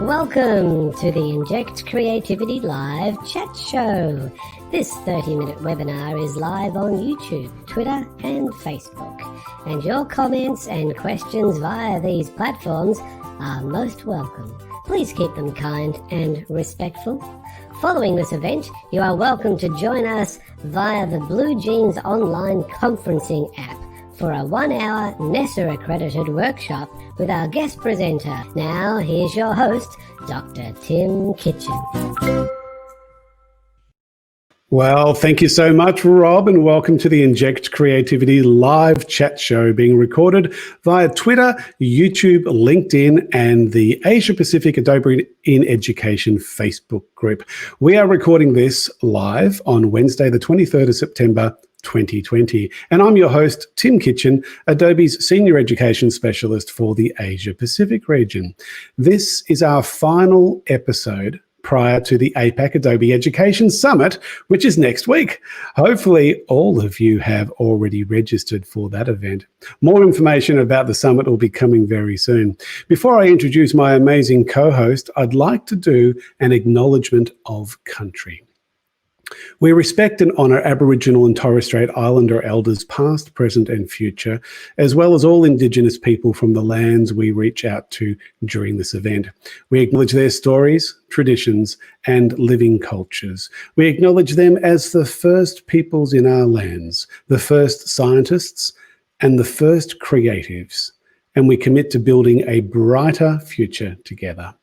Welcome to the Inject Creativity Live Chat Show. This 30-minute webinar is live on YouTube, Twitter and Facebook. And your comments and questions via these platforms are most welcome. Please keep them kind and respectful. Following this event, you are welcome to join us via the Blue Jeans online conferencing app for a 1-hour NESA-accredited workshop with our guest presenter. Now, here's your host, Dr. Tim Kitchen. Well, thank you so much, Rob, and welcome to the Inject Creativity live chat show being recorded via Twitter, YouTube, LinkedIn, and the Asia Pacific Adobe in Education Facebook group. We are recording this live on Wednesday, the 23rd of September, 2020. And I'm your host, Tim Kitchen, Adobe's Senior Education Specialist for the Asia Pacific region. This is our final episode prior to the APAC Adobe Education Summit, which is next week. Hopefully, all of you have already registered for that event. More information about the summit will be coming very soon. Before I introduce my amazing co-host, I'd like to do an acknowledgement of country. We respect and honour Aboriginal and Torres Strait Islander elders past, present and future, as well as all Indigenous people from the lands we reach out to during this event. We acknowledge their stories, traditions and living cultures. We acknowledge them as the first peoples in our lands, the first scientists and the first creatives, and we commit to building a brighter future together.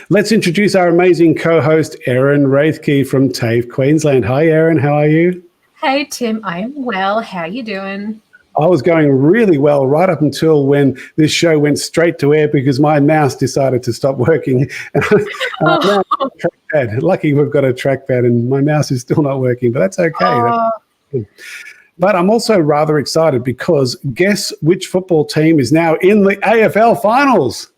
Let's introduce our amazing co-host, Erin Raethke from TAFE, Queensland. Hi, Erin. How are you? Hey, Tim. I'm well. How are you doing? I was going really well right up until when this show went straight to air because my mouse decided to stop working. Lucky we've got a trackpad and my mouse is still not working, but that's okay. But I'm also rather excited because guess which football team is now in the AFL finals?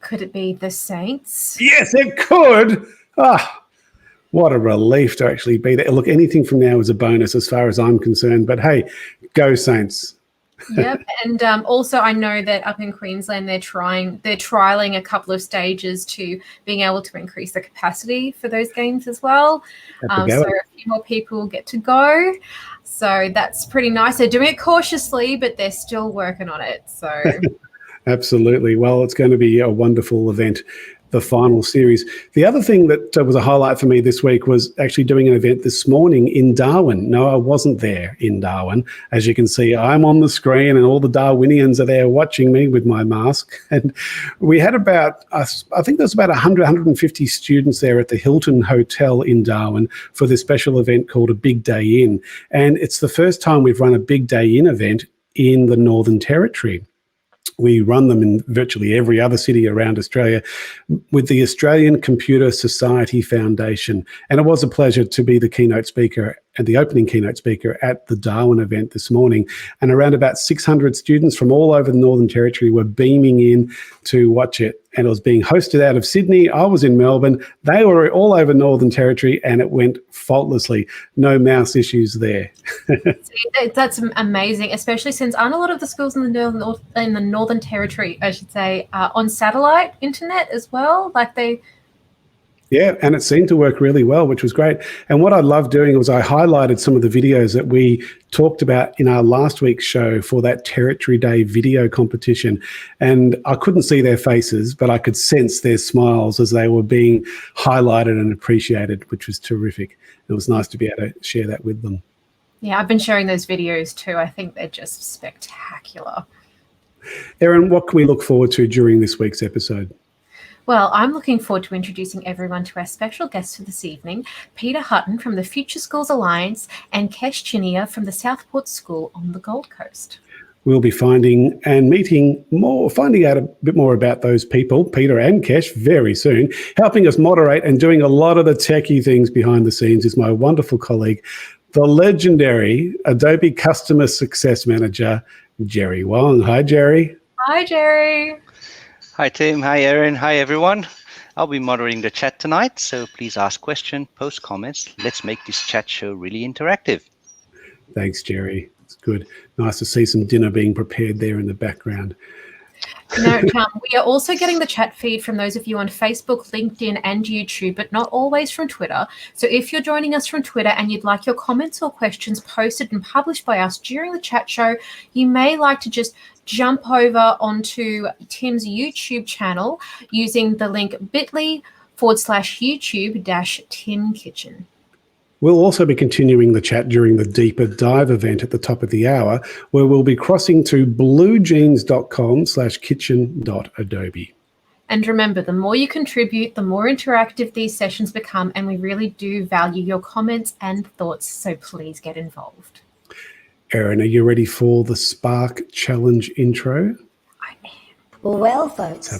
Could it be the Saints? Yes, it could. What a relief to actually be there. Look, anything from now is a bonus as far as I'm concerned. But hey, go Saints. Yep, and also I know that up in Queensland they're trialing a couple of stages to being able to increase the capacity for those games as well. So a few more people get to go. So that's pretty nice. They're doing it cautiously, but they're still working on it. So. Absolutely. Well, it's going to be a wonderful event, the final series. The other thing that was a highlight for me this week was actually doing an event this morning in Darwin. No, I wasn't there in Darwin. As you can see, I'm on the screen and all the Darwinians are there watching me with my mask. And we had about, I think there's about 100, 150 students there at the Hilton Hotel in Darwin for this special event called a Big Day In. And it's the first time we've run a Big Day In event in the Northern Territory. We run them in virtually every other city around Australia with the Australian Computer Society Foundation. And it was a pleasure to be the keynote speaker and the opening keynote speaker at the Darwin event this morning. And around about 600 students from all over the Northern Territory were beaming in to watch it. And it was being hosted out of Sydney. I was in Melbourne. They were all over Northern Territory and it went faultlessly. No mouse issues there. That's amazing, especially since aren't a lot of the schools in the Northern Territory, I should say, on satellite internet as well? Yeah, and it seemed to work really well, which was great. And what I loved doing was I highlighted some of the videos that we talked about in our last week's show for that Territory Day video competition. And I couldn't see their faces, but I could sense their smiles as they were being highlighted and appreciated, which was terrific. It was nice to be able to share that with them. Yeah, I've been sharing those videos too. I think they're just spectacular. Erin, what can we look forward to during this week's episode? Well, I'm looking forward to introducing everyone to our special guests for this evening, Peter Hutton from the Future Schools Alliance and Kesh Chinia from the Southport School on the Gold Coast. We'll be finding out a bit more about those people, Peter and Kesh, very soon. Helping us moderate and doing a lot of the techie things behind the scenes is my wonderful colleague, the legendary Adobe Customer Success Manager, Jerry Wong. Hi, Jerry. Hi, Jerry. Hi, Tim. Hi, Erin. Hi, everyone. I'll be moderating the chat tonight, so please ask questions, post comments. Let's make this chat show really interactive. Thanks, Jerry. It's good. Nice to see some dinner being prepared there in the background. Note, we are also getting the chat feed from those of you on Facebook, LinkedIn, and YouTube, but not always from Twitter. So if you're joining us from Twitter and you'd like your comments or questions posted and published by us during the chat show, you may like to just jump over onto Tim's YouTube channel using the link bit.ly/YouTube-Tim Kitchen. We'll also be continuing the chat during the Deeper Dive event at the top of the hour, where we'll be crossing to bluejeans.com/kitchen.adobe. And remember, the more you contribute, the more interactive these sessions become, and we really do value your comments and thoughts, so please get involved. Erin, are you ready for the Spark Challenge intro? I am. Well, folks,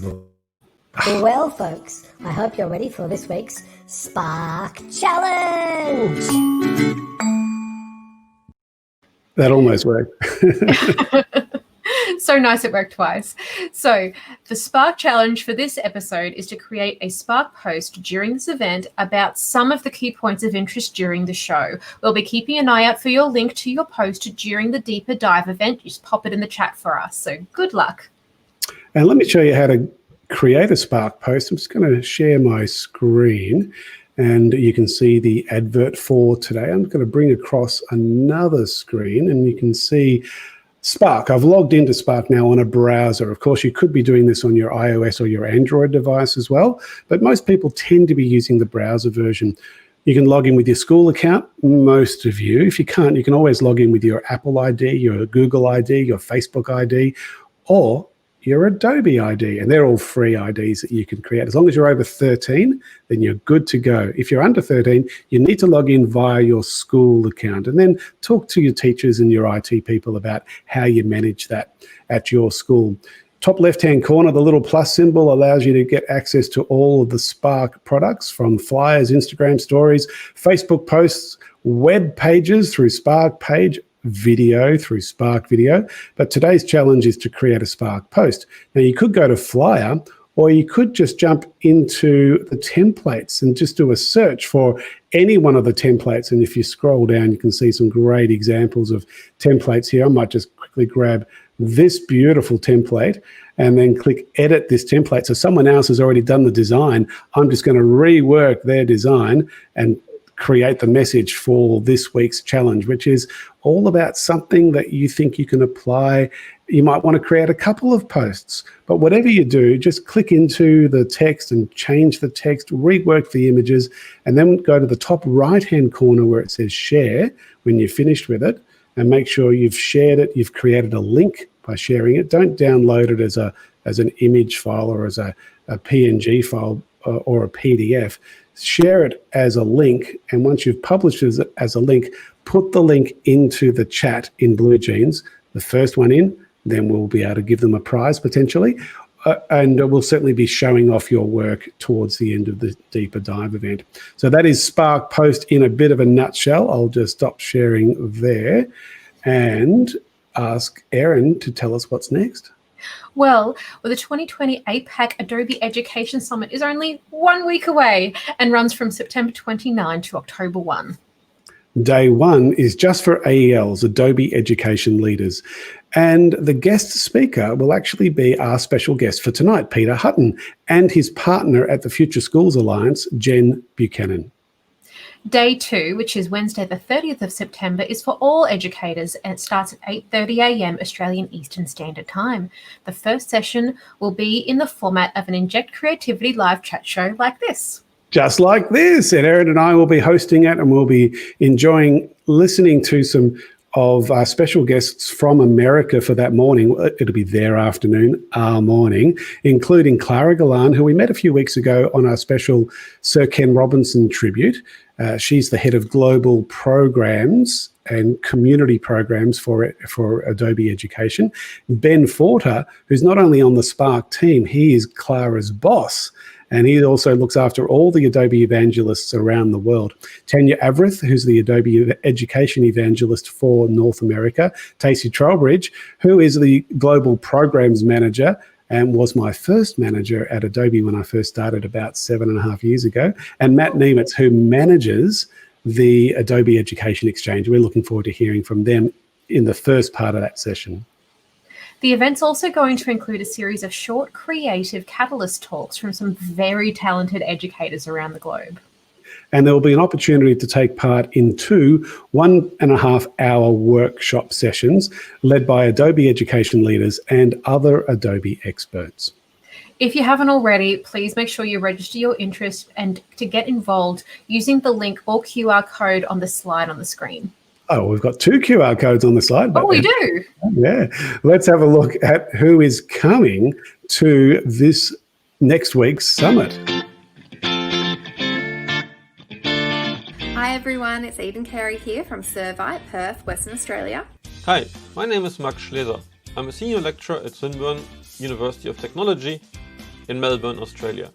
I hope you're ready for this week's Spark Challenge. That almost worked. So nice it worked twice. So the Spark Challenge for this episode is to create a Spark post during this event about some of the key points of interest during the show. We'll be keeping an eye out for your link to your post during the Deeper Dive event. Just pop it in the chat for us. So good luck. And let me show you how to create a Spark post. I'm just going to share my screen and you can see the advert for today. I'm going to bring across another screen and you can see Spark. I've logged into Spark now on a browser. Of course, you could be doing this on your iOS or your Android device as well, but most people tend to be using the browser version. You can log in with your school account, most of you. If you can't, you can always log in with your Apple ID, your Google ID, your Facebook ID, or your Adobe ID, and they're all free IDs that you can create. As long as you're over 13, then you're good to go. If you're under 13, you need to log in via your school account and then talk to your teachers and your IT people about how you manage that at your school. Top left-hand corner, the little plus symbol allows you to get access to all of the Spark products, from flyers, Instagram stories, Facebook posts, web pages through Spark Page, video through Spark Video. But today's challenge is to create a Spark post. Now you could go to Flyer, or you could just jump into the templates and just do a search for any one of the templates. And if you scroll down, you can see some great examples of templates here. I might just quickly grab this beautiful template and then click edit this template. So someone else has already done the design. I'm just going to rework their design and create the message for this week's challenge, which is all about something that you think you can apply. You might want to create a couple of posts, but whatever you do, just click into the text and change the text, rework the images, and then go to the top right-hand corner where it says share when you're finished with it, and make sure you've shared it, you've created a link by sharing it. Don't download it as an image file or as a PNG file or a PDF. Share it as a link, and once you've published it as a link, put the link into the chat in Blue Jeans, the first one in, then we'll be able to give them a prize potentially, and we'll certainly be showing off your work towards the end of the Deeper Dive event. So that is Spark Post in a bit of a nutshell. I'll just stop sharing there and ask Erin to tell us what's next. Well, the 2020 APAC Adobe Education Summit is only 1 week away and runs from September 29 to October 1. Day one is just for AELs, Adobe Education Leaders. And the guest speaker will actually be our special guest for tonight, Peter Hutton, and his partner at the Future Schools Alliance, Jen Buchanan. Day 2, which is Wednesday the 30th of September, is for all educators and it starts at 8:30 a.m. Australian Eastern Standard Time. The first session will be in the format of an Inject Creativity live chat show like this. Just like this. And Erin and I will be hosting it, and we'll be enjoying listening to some of our special guests from America for that morning. It'll be their afternoon, our morning, including Clara Galan, who we met a few weeks ago on our special Sir Ken Robinson tribute. She's the head of global programs and community programs for Adobe Education. Ben Forter, who's not only on the Spark team, he is Clara's boss, and he also looks after all the Adobe evangelists around the world. Tanya Avrith, who's the Adobe Education evangelist for North America. Tacey Trowbridge, who is the global programs manager and was my first manager at Adobe when I first started about 7.5 years ago. And Matt Nemitz, who manages the Adobe Education Exchange. We're looking forward to hearing from them in the first part of that session. The event's also going to include a series of short creative catalyst talks from some very talented educators around the globe. And there will be an opportunity to take part in 2 1.5-hour workshop sessions led by Adobe education leaders and other Adobe experts. If you haven't already, please make sure you register your interest and to get involved using the link or QR code on the slide on the screen. Oh, we've got 2 QR codes on the slide. Oh, we do? Yeah. Let's have a look at who is coming to this next week's summit. Hi everyone, it's Eden Carey here from Servite, Perth, Western Australia. Hi, my name is Max Schleser. I'm a senior lecturer at Swinburne University of Technology in Melbourne, Australia.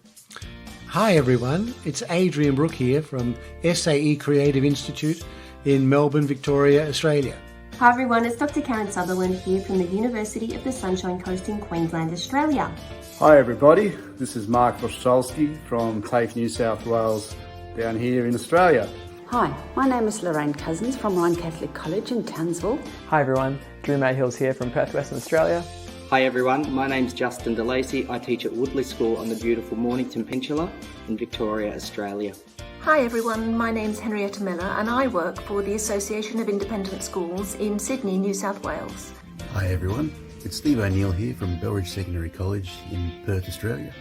Hi everyone, it's Adrian Brook here from SAE Creative Institute in Melbourne, Victoria, Australia. Hi everyone, it's Dr. Karen Sutherland here from the University of the Sunshine Coast in Queensland, Australia. Hi everybody, this is Mark Voszczolski from TAFE New South Wales down here in Australia. Hi, my name is Lorraine Cousins from Ryan Catholic College in Townsville. Hi everyone, Drew Mayhills here from Perth, Western Australia. Hi everyone, my name's Justin DeLacy. I teach at Woodley School on the beautiful Mornington Peninsula in Victoria, Australia. Hi everyone, my name's Henrietta Miller and I work for the Association of Independent Schools in Sydney, New South Wales. Hi everyone, it's Steve O'Neill here from Belridge Secondary College in Perth, Australia.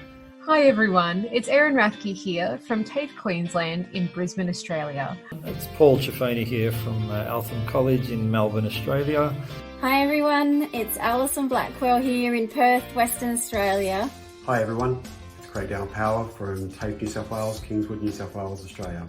Hi everyone, it's Erin Raethke here from TAFE Queensland in Brisbane, Australia. It's Paul Ciafone here from Eltham College in Melbourne, Australia. Hi everyone, it's Alison Blackwell here in Perth, Western Australia. Hi everyone, it's Craig Down Power from TAFE New South Wales, Kingswood, New South Wales, Australia.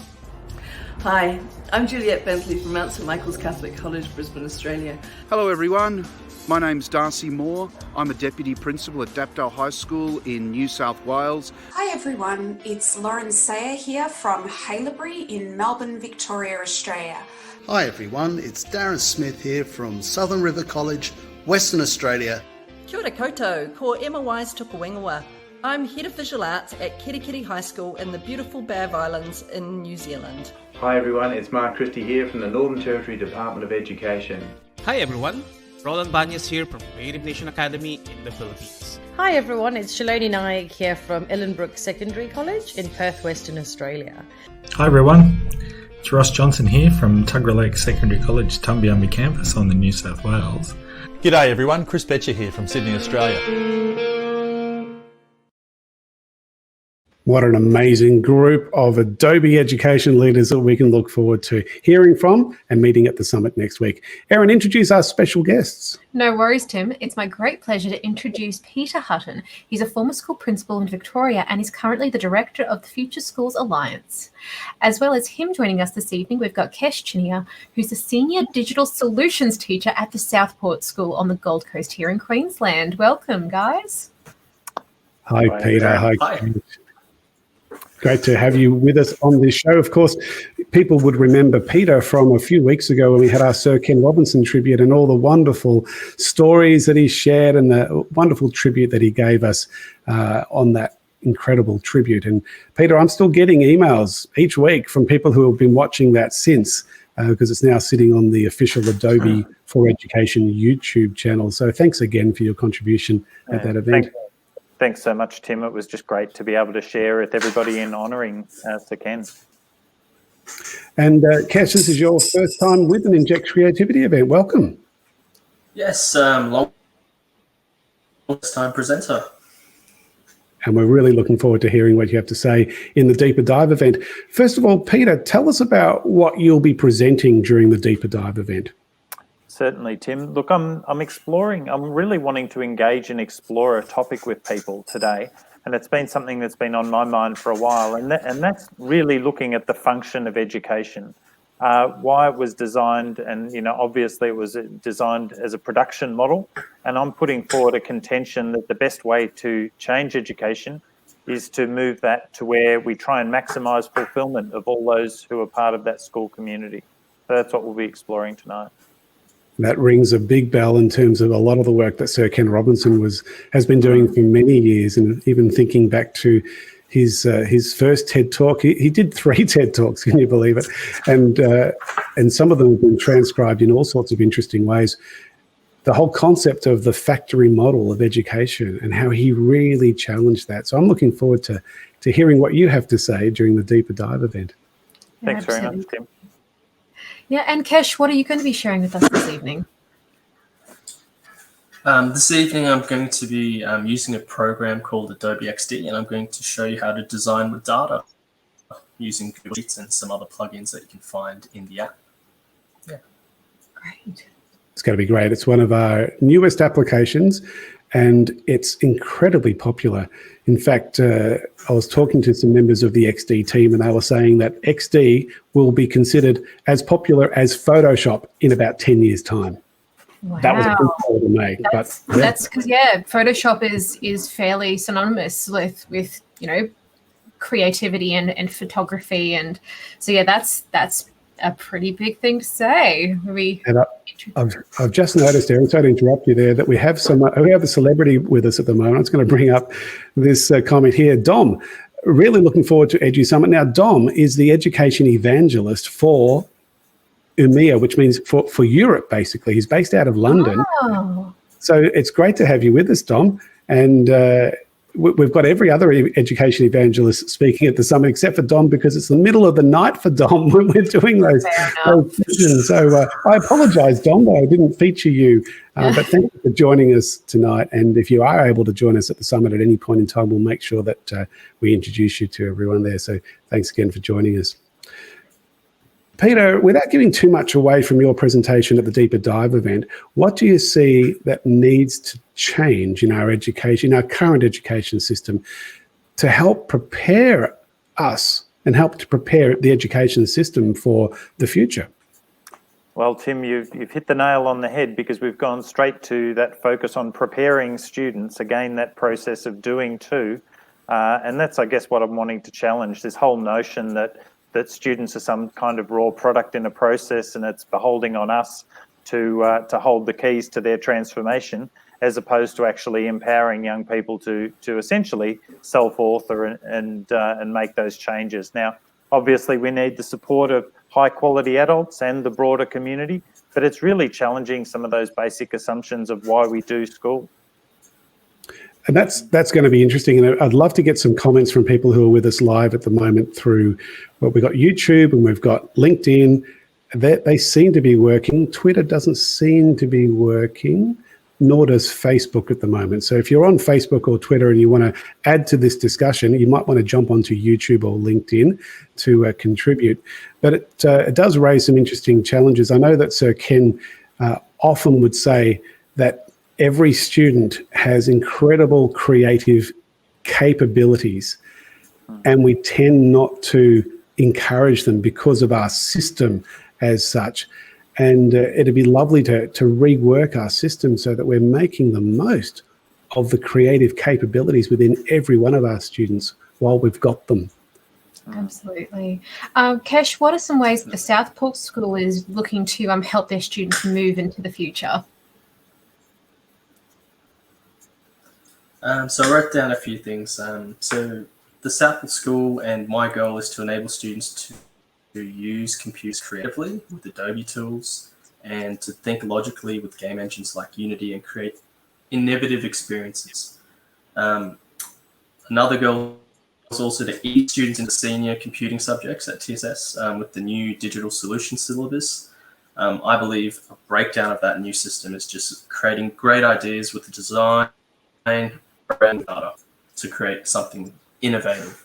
Hi, I'm Juliette Bentley from Mount St Michael's Catholic College, Brisbane, Australia. Hello everyone, my name's Darcy Moore. I'm a Deputy Principal at Dapdale High School in New South Wales. Hi everyone, it's Lauren Sayer here from Haileybury in Melbourne, Victoria, Australia. Hi everyone, it's Darren Smith here from Southern River College, Western Australia. Kia ora koutou, ko Emma Wise Tupuwengawa. I'm Head of Visual Arts at Kirikiri High School in the beautiful Barve Islands in New Zealand. Hi everyone, it's Mark Christie here from the Northern Territory Department of Education. Hi everyone, Roland Banyas here from Creative Nation Academy in the Philippines. Hi everyone, it's Shaloni Naik here from Ellenbrook Secondary College in Perth, Western Australia. Hi everyone, it's Ross Johnson here from Tuggerah Lake Secondary College, Tumbiambi campus on the New South Wales. G'day everyone, Chris Betcher here from Sydney, Australia. What an amazing group of Adobe education leaders that we can look forward to hearing from and meeting at the summit next week. Erin, introduce our special guests. No worries, Tim. It's my great pleasure to introduce Peter Hutton. He's a former school principal in Victoria and is currently the director of the Future Schools Alliance. As well as him joining us this evening, we've got Kesh Chinia, who's a senior digital solutions teacher at the Southport School on the Gold Coast here in Queensland. Welcome, guys. Hi, Peter. Hi. Great to have you with us on this show. Of course, people would remember Peter from a few weeks ago when we had our Sir Ken Robinson tribute and all the wonderful stories that he shared and the wonderful tribute that he gave us on that incredible tribute. And Peter, I'm still getting emails each week from people who have been watching that since, because it's now sitting on the official Adobe for Education YouTube channel. So thanks again for your contribution at that event. Thanks so much, Tim. It was just great to be able to share with everybody in honouring Sir Ken. And Kesh, this is your first time with an Inject Creativity event. Welcome. Yes, long time presenter. And we're really looking forward to hearing what you have to say in the Deeper Dive event. First of all, Peter, tell us about what you'll be presenting during the Deeper Dive event. Certainly, Tim. Look, I'm really wanting to engage and explore a topic with people today, and it's been something that's been on my mind for a while, and that's really looking at the function of education, why it was designed, and obviously it was designed as a production model, and I'm putting forward a contention that the best way to change education is to move that to where we try and maximise fulfilment of all those who are part of that school community. So that's what we'll be exploring tonight. That rings a big bell in terms of a lot of the work that Sir Ken Robinson has been doing for many years, and even thinking back to his first TED Talk. He did 3 TED Talks, can you believe it? And some of them have been transcribed in all sorts of interesting ways. the whole concept of the factory model of education and how he really challenged that. So I'm looking forward to hearing what you have to say during the Deeper Dive event. Thanks very much, Tim. Yeah, and Kesh, what are you going to be sharing with us this evening? This evening I'm going to be using a program called Adobe XD, and I'm going to show you how to design with data using Google Sheets and some other plugins that you can find in the app. Yeah. Great. It's going to be great. It's one of our newest applications, and it's incredibly popular. In fact, I was talking to some members of the XD team, and they were saying that XD will be considered as popular as Photoshop in about 10 years' time. Wow. That was a good call to make. That's because Photoshop is fairly synonymous with creativity and photography, and so that's a pretty big thing to say. And I've just noticed, Erin, sorry to interrupt you there, that we have a celebrity with us at the moment. I was going to bring up this comment here. Dom, really looking forward to Edu Summit. Now, Dom is the education evangelist for EMEA, which means for Europe, basically. He's based out of London. Oh. So it's great to have you with us, Dom. And we've got every other education evangelist speaking at the summit except for Dom, because it's the middle of the night for Dom when we're doing those sessions. So I apologise, Dom, that I didn't feature you. But thank you for joining us tonight. And if you are able to join us at the summit at any point in time, we'll make sure that we introduce you to everyone there. So thanks again for joining us. Peter, without giving too much away from your presentation at the Deeper Dive event, what do you see that needs to change in our education, our current education system, to help prepare us and help to prepare the education system for the future? Well, Tim, you've hit the nail on the head, because we've gone straight to that focus on preparing students, again, that process of doing too. And that's, I guess, what I'm wanting to challenge, this whole notion that students are some kind of raw product in a process, and it's beholding on us to hold the keys to their transformation, as opposed to actually empowering young people to essentially self-author and make those changes. Now, obviously, we need the support of high-quality adults and the broader community, but it's really challenging some of those basic assumptions of why we do school. And that's going to be interesting. And I'd love to get some comments from people who are with us live at the moment through, well, we've got YouTube and we've got LinkedIn. They seem to be working. Twitter doesn't seem to be working, nor does Facebook at the moment. So if you're on Facebook or Twitter and you want to add to this discussion, you might want to jump onto YouTube or LinkedIn to contribute. But it does raise some interesting challenges. I know that Sir Ken often would say that every student has incredible creative capabilities, and we tend not to encourage them because of our system as such. And it'd be lovely to rework our system so that we're making the most of the creative capabilities within every one of our students while we've got them. Absolutely. Kesh, what are some ways that the Southport School is looking to help their students move into the future? So I wrote down a few things. So the Southport School and my goal is to enable students to use computers creatively with Adobe tools, and to think logically with game engines like Unity, and create innovative experiences. Another goal is also to ease students into senior computing subjects at TSS with the new digital solution syllabus. I believe a breakdown of that new system is just creating great ideas with the design and data to create something innovative.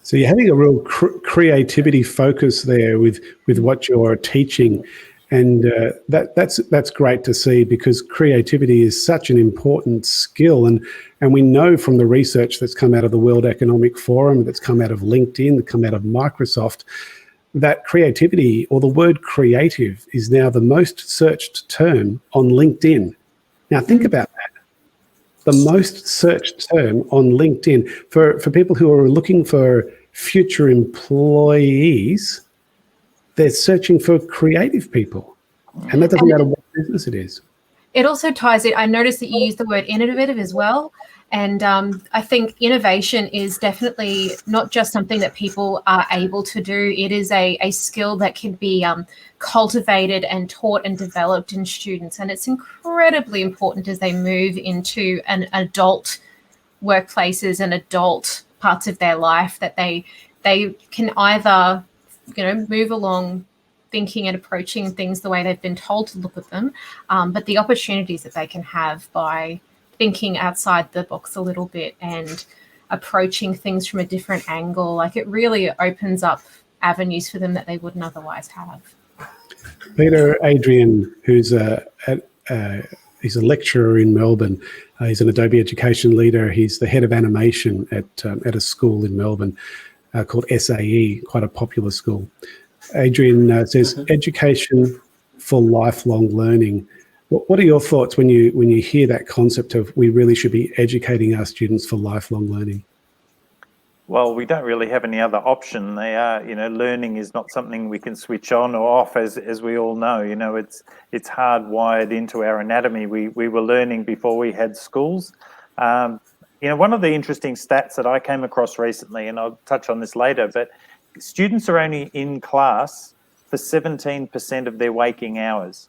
So you're having a real creativity focus there with what you're teaching, and that's great to see, because creativity is such an important skill, and we know from the research that's come out of the World Economic Forum, that's come out of LinkedIn, that come out of Microsoft, that creativity, or the word creative, is now the most searched term on LinkedIn. Now think about that. The most searched term on LinkedIn for people who are looking for future employees. They're searching for creative people, and that doesn't matter what business it is. it also ties it. I noticed that you use the word innovative as well. And I think innovation is definitely not just something that people are able to do. It is a skill that can be cultivated and taught and developed in students. And it's incredibly important as they move into an adult workplaces and adult parts of their life, that they can either, move along thinking and approaching things the way they've been told to look at them, but the opportunities that they can have by thinking outside the box a little bit and approaching things from a different angle, like it really opens up avenues for them that they wouldn't otherwise have. Peter Adrian, who's he's a lecturer in Melbourne. He's an Adobe education leader. He's the head of animation at a school in Melbourne called SAE, quite a popular school. Adrian says, education for lifelong learning. What are your thoughts when you hear that concept of we really should be educating our students for lifelong learning? Well, we don't really have any other option. They are, learning is not something we can switch on or off, as we all know. It's hardwired into our anatomy. We were learning before we had schools. One of the interesting stats that I came across recently, and I'll touch on this later, but students are only in class for 17% of their waking hours.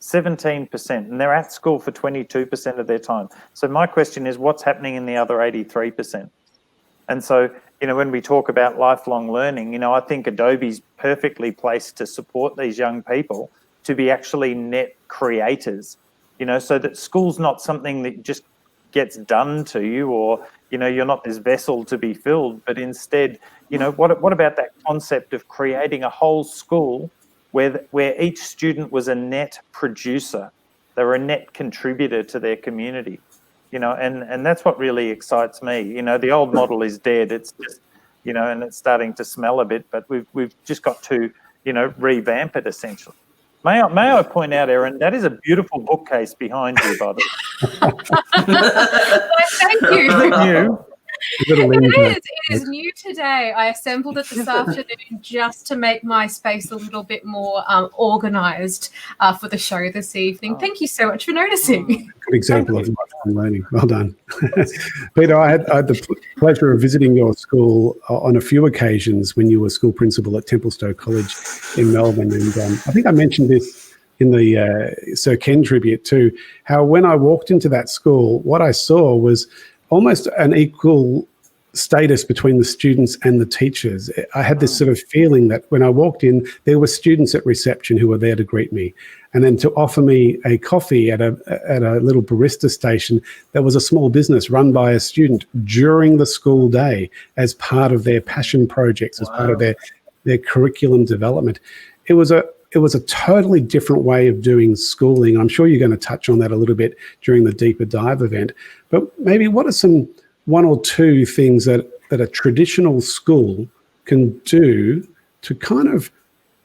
17%, and they're at school for 22% of their time. So my question is, what's happening in the other 83%? And so, when we talk about lifelong learning, I think Adobe's perfectly placed to support these young people to be actually net creators, so that school's not something that just gets done to you, or, you're not this vessel to be filled, but instead, what about that concept of creating a whole school where each student was a net producer? They were a net contributor to their community. And that's what really excites me. The old model is dead. It's just, and it's starting to smell a bit, but we've just got to, revamp it essentially. May I point out, Erin, that is a beautiful bookcase behind you, by the way. Thank you. Is it new? It is new today. I assembled it this afternoon just to make my space a little bit more organised for the show this evening. Thank you so much for noticing. Good example of lifelong learning. Well done. Peter, I had the pleasure of visiting your school on a few occasions when you were school principal at Templestowe College in Melbourne. And I think I mentioned this in the Sir Ken tribute too, how when I walked into that school, what I saw was almost an equal status between the students and the teachers. I had this sort of feeling that when I walked in, there were students at reception who were there to greet me. And then to offer me a coffee at a little barista station, there was a small business run by a student during the school day as part of their passion projects, as part of their curriculum development. It was a totally different way of doing schooling. I'm sure you're going to touch on that a little bit during the deeper dive event. But maybe what are one or two things that a traditional school can do to kind of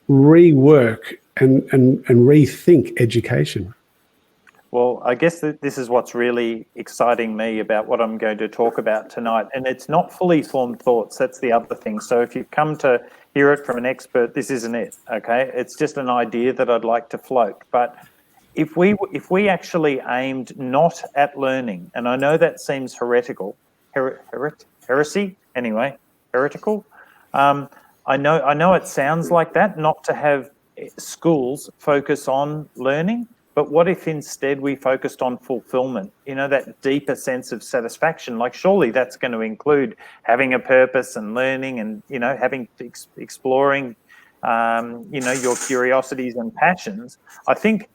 rework and rethink education? Well, I guess that this is what's really exciting me about what I'm going to talk about tonight. And it's not fully formed thoughts. That's the other thing. So if you've come to hear it from an expert, this isn't it, okay? It's just an idea that I'd like to float. But if we actually aimed not at learning, and I know that seems heretical, heresy, anyway, heretical. I know it sounds like that, not to have schools focus on learning, but what if instead we focused on fulfillment, that deeper sense of satisfaction? Like surely that's going to include having a purpose and learning and, exploring, your curiosities and passions. I think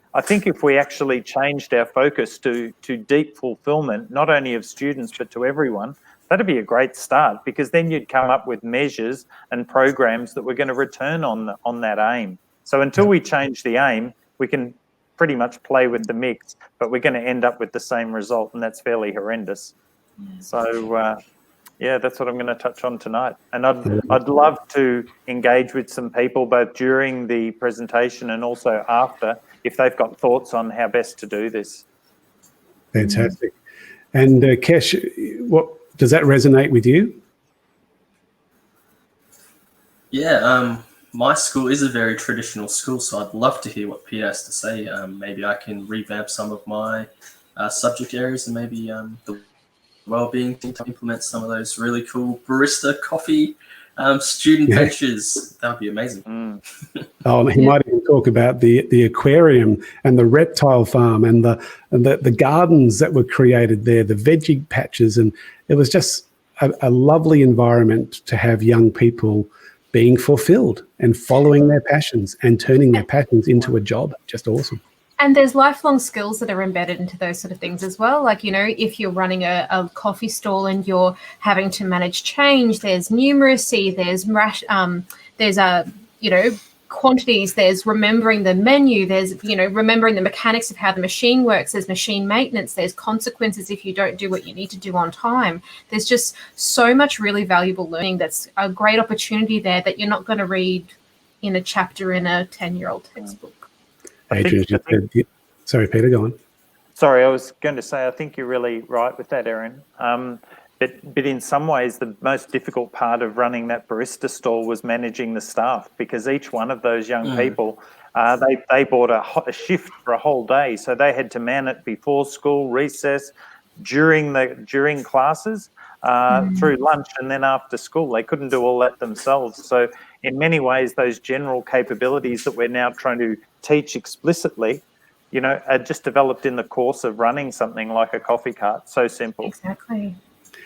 if we actually changed our focus to deep fulfillment, not only of students, but to everyone, that'd be a great start, because then you'd come up with measures and programs that we're going to return on that aim. So until we change the aim, we can pretty much play with the mix, but we're going to end up with the same result, and that's fairly horrendous. Yeah. So, that's what I'm going to touch on tonight. And I'd love to engage with some people both during the presentation and also after, if they've got thoughts on how best to do this. Fantastic. And Kesh, what does that resonate with you? Yeah, my school is a very traditional school, so I'd love to hear what Peter has to say. Maybe I can revamp some of my subject areas, and maybe the well-being team to implement some of those really cool barista coffee student ventures. That would be amazing. Oh, he might even talk about the aquarium and the reptile farm and the gardens that were created there, the veggie patches, and it was just a lovely environment to have young people being fulfilled and following their passions and turning their passions into a job. Just awesome. And there's lifelong skills that are embedded into those sort of things as well. Like, you know, if you're running a coffee stall and you're having to manage change, there's numeracy, there's quantities, there's remembering the menu, there's, you know, remembering the mechanics of how the machine works, there's machine maintenance, there's consequences if you don't do what you need to do on time. There's just so much really valuable learning that's a great opportunity there that you're not going to read in a chapter in a 10-year-old textbook. Adrian, sorry, Peter, go on. Sorry, I was going to say, I think you're really right with that, Erin. But in some ways, the most difficult part of running that barista stall was managing the staff, because each one of those young people, they bought a shift for a whole day. So they had to man it before school, recess, during classes, through lunch, and then after school. They couldn't do all that themselves. So in many ways, those general capabilities that we're now trying to teach explicitly, you know, are just developed in the course of running something like a coffee cart. So simple. Exactly.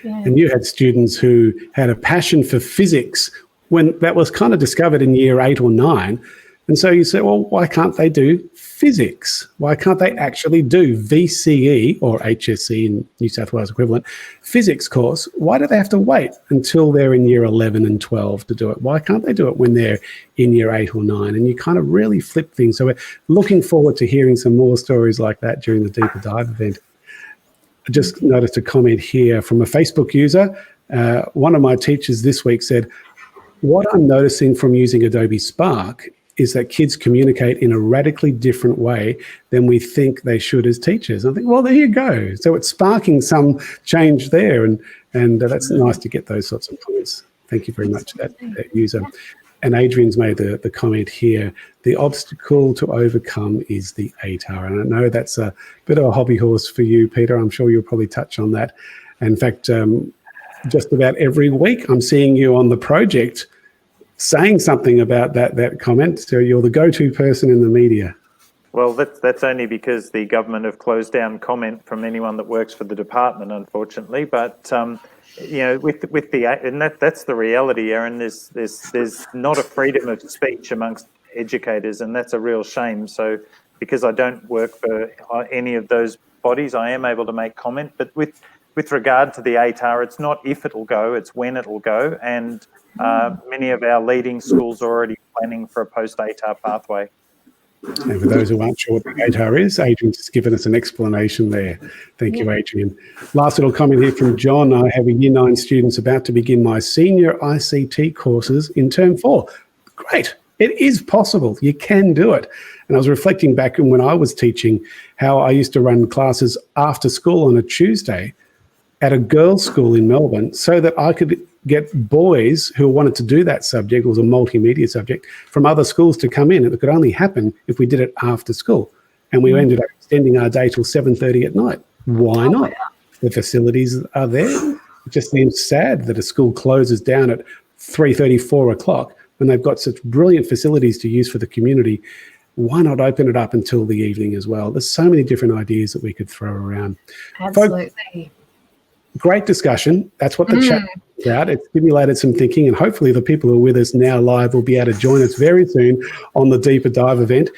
Yeah. And you had students who had a passion for physics when that was kind of discovered in year 8 or 9. And so you say, well, why can't they do physics? Why can't they actually do VCE or HSC in New South Wales equivalent physics course? Why do they have to wait until they're in year 11 and 12 to do it? Why can't they do it when they're in year 8 or 9? And you kind of really flip things. So we're looking forward to hearing some more stories like that during the Deeper Dive event. I just noticed a comment here from a Facebook user. One of my teachers this week said, what I'm noticing from using Adobe Spark is that kids communicate in a radically different way than we think they should as teachers. I think, well, there you go. So it's sparking some change there, and that's nice to get those sorts of comments. Thank you very much, that user. And Adrian's made the comment here, the obstacle to overcome is the ATAR. And I know that's a bit of a hobby horse for you, Peter. I'm sure you'll probably touch on that. In fact, just about every week I'm seeing you on the project saying something about that comment. So you're the go-to person in the media. Well, that's only because the government have closed down comment from anyone that works for the department, unfortunately. But you know, with the and that's the reality, Erin. There's not a freedom of speech amongst educators, and that's a real shame. So because I don't work for any of those bodies, I am able to make comment. But with regard to the ATAR, it's not if it'll go, it's when it'll go, and many of our leading schools are already planning for a post-ATAR pathway. And for those who aren't sure what the ATAR is, Adrian's just given us an explanation there. Thank you, Adrian. Last little comment here from John. I have a Year 9 students about to begin my senior ICT courses in Term 4. Great. It is possible. You can do it. And I was reflecting back on when I was teaching how I used to run classes after school on a Tuesday at a girls' school in Melbourne so that I could get boys who wanted to do that subject, it was a multimedia subject, from other schools to come in. It could only happen if we did it after school. And we ended up extending our day till 7:30 at night. Why not? The facilities are there. It just seems sad that a school closes down at 3:30, 4 o'clock when they've got such brilliant facilities to use for the community. Why not open it up until the evening as well? There's so many different ideas that we could throw around. Absolutely. Folks, great discussion. That's what the chat is about. It stimulated some thinking, and hopefully the people who are with us now live will be able to join us very soon on the Deeper Dive event.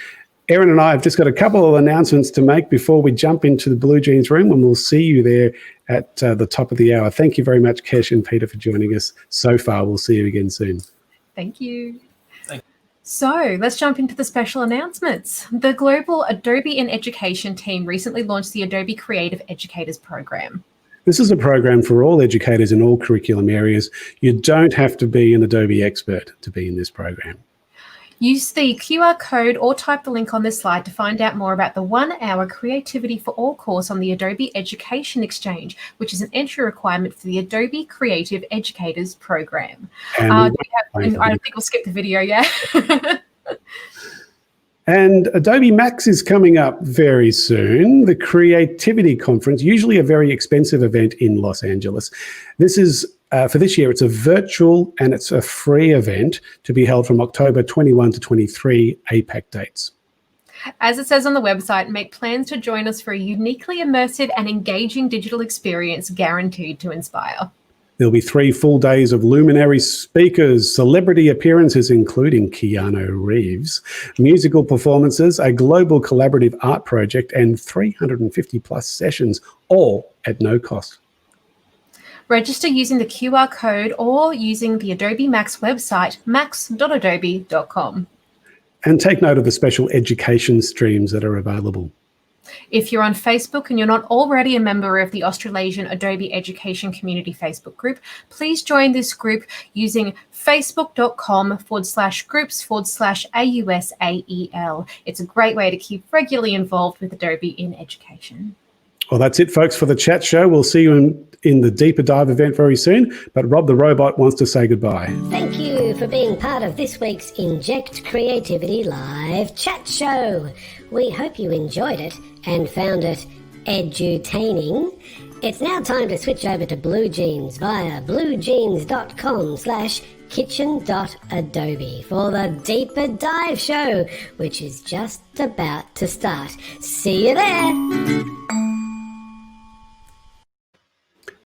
Erin and I have just got a couple of announcements to make before we jump into the Blue Jeans room, and we'll see you there at the top of the hour. Thank you very much, Kesh and Peter, for joining us so far. We'll see you again soon. Thank you. So let's jump into the special announcements. The global Adobe in Education team recently launched the Adobe Creative Educators Program. This is a program for all educators in all curriculum areas. You don't have to be an Adobe expert to be in this program. Use the QR code or type the link on this slide to find out more about the 1-hour Creativity for All course on the Adobe Education Exchange, which is an entry requirement for the Adobe Creative Educators Program. I think we'll skip the video, yeah. And Adobe Max is coming up very soon. The Creativity Conference, usually a very expensive event in Los Angeles. This is, for this year, it's a virtual and it's a free event to be held from October 21 to 23 APAC dates. As it says on the website, make plans to join us for a uniquely immersive and engaging digital experience guaranteed to inspire. There'll be 3 full days of luminary speakers, celebrity appearances including Keanu Reeves, musical performances, a global collaborative art project, and 350 plus sessions, all at no cost. Register using the QR code or using the Adobe Max website, max.adobe.com. And take note of the special education streams that are available. If you're on Facebook and you're not already a member of the Australasian Adobe Education Community Facebook group, please join this group using facebook.com/groups/AUSAEL. It's a great way to keep regularly involved with Adobe in education. Well, that's it, folks, for the chat show. We'll see you in the Deeper Dive event very soon. But Rob the Robot wants to say goodbye. Thank you for being part of this week's Inject Creativity Live chat show. We hope you enjoyed it and found it edutaining. It's now time to switch over to Blue Jeans via bluejeans.com/kitchen.adobe for the Deeper Dive show, which is just about to start. See you there.